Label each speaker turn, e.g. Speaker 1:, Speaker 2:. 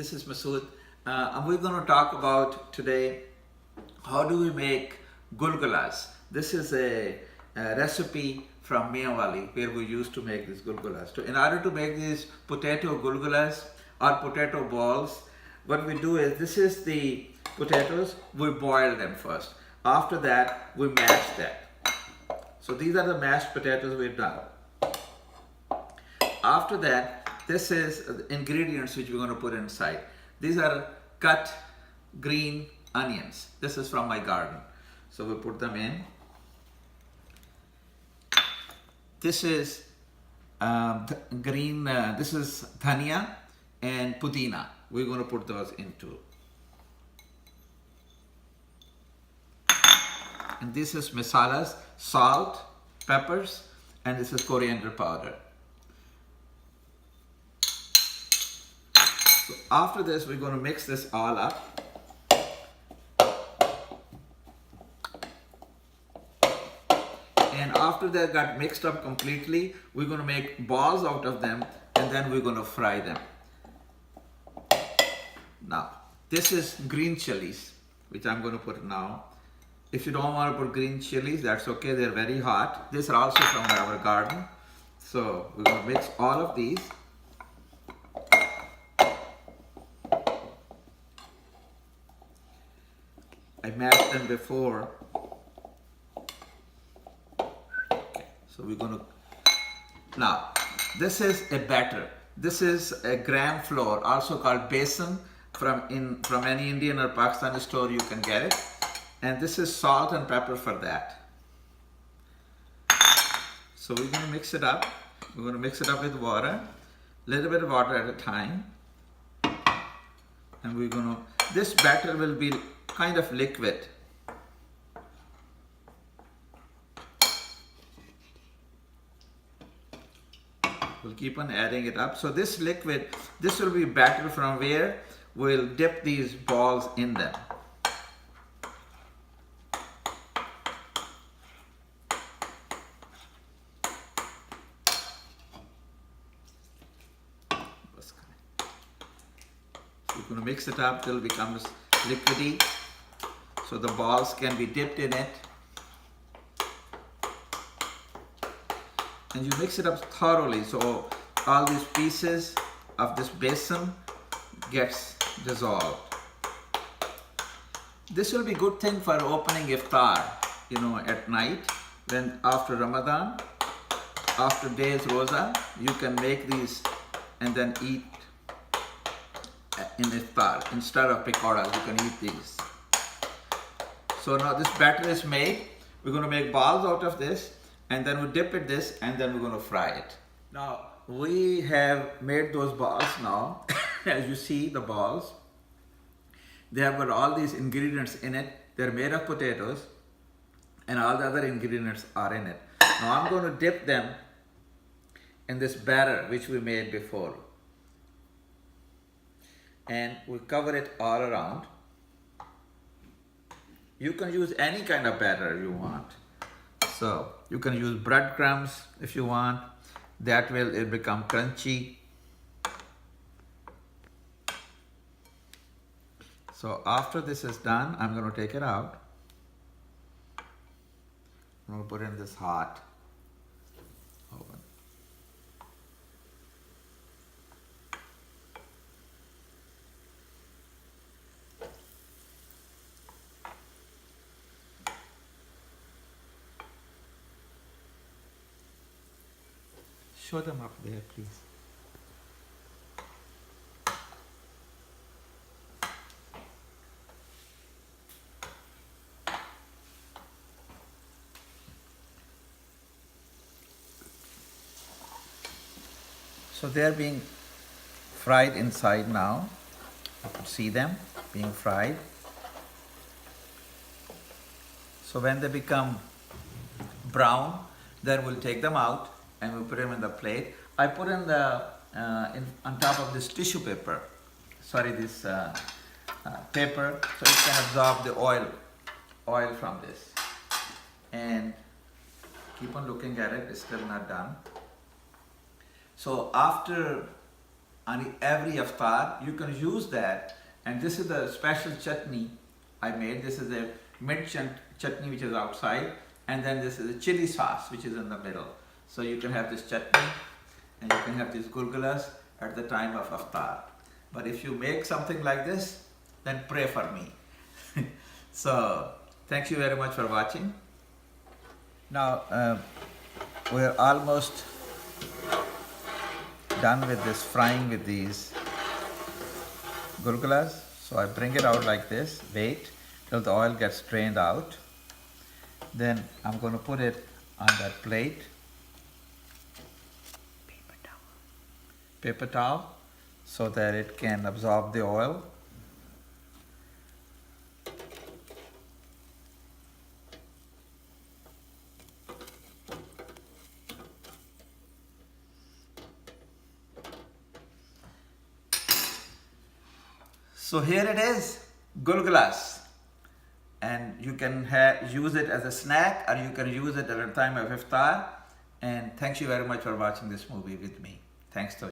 Speaker 1: This is Masood. And we're going to talk about today how do we make gulgulas. This is a recipe from Miyawali where we used to make these gulgulas. In order to make these potato gulgulas or potato balls, what we do is, this is the potatoes, we boil them first. After that, we mash that. So these are the mashed potatoes we've done. After that, this is the ingredients which we're going to put inside. These are cut green onions. This is from my garden. So we put them in. This is this is dhania and pudina. We're going to put those into. And this is masalas, salt, peppers, and this is coriander powder. So after this, we're going to mix this all up. And after that got mixed up completely, we're going to make balls out of them, and then we're going to fry them. Now, this is green chilies, which I'm going to put now. If you don't want to put green chilies, that's okay, they're very hot. These are also from our garden. So we're going to mix all of these. I mashed them before. Okay, so we're going to, now this is a batter. This is a gram flour, also called Basin. From any Indian or Pakistani store you can get it. And this is salt and pepper for that. So we're going to mix it up. We're going to mix it up with water, a little bit of water at a time. And we're going to, this batter will be kind of liquid. We'll keep on adding it up. So this liquid, this will be batter from where we'll dip these balls in them. We're going to mix it up till it becomes liquidy, so the balls can be dipped in it. And you mix it up thoroughly so all these pieces of this basin gets dissolved. This will be a good thing for opening iftar, at night, when after Ramadan, after days roza, you can make these and then eat in iftar. Instead of pakoras, you can eat these. So now this batter is made. We're going to make balls out of this, and then we dip it this, and then we're going to fry it. Now we have made those balls now. As you see, the balls, they have got all these ingredients in it. They're made of potatoes, and all the other ingredients are in it. Now I'm going to dip them in this batter which we made before. And we cover it all around. You can use any kind of batter you want. So you can use breadcrumbs if you want. That will it become crunchy. So after this is done, I'm going to take it out. I'm going to put it in this hot oven. Show them up there, please. So they're being fried inside now. You can see them being fried. So when they become brown, then we'll take them out and we'll put them in the plate. I put in the on top of this tissue paper. Sorry, this paper, so it can absorb the oil from this. And keep on looking at it. It's still not done. So after on every iftar. You can use that. And this is the special chutney I made. This is a mint chutney which is outside, and then this is a chili sauce which is in the middle. So you can have this chutney and you can have these gulgulas at the time of iftar. But if you make something like this, then pray for me. So thank you very much for watching. Now we're almost done with this frying with these gulgulas. So I bring it out like this, wait till the oil gets drained out. Then I'm going to put it on that plate. Paper towel, so that it can absorb the oil. So here it is, gulgulas, and you can use it as a snack, or you can use it at a time of iftar. And thank you very much for watching this movie with me. Thanks to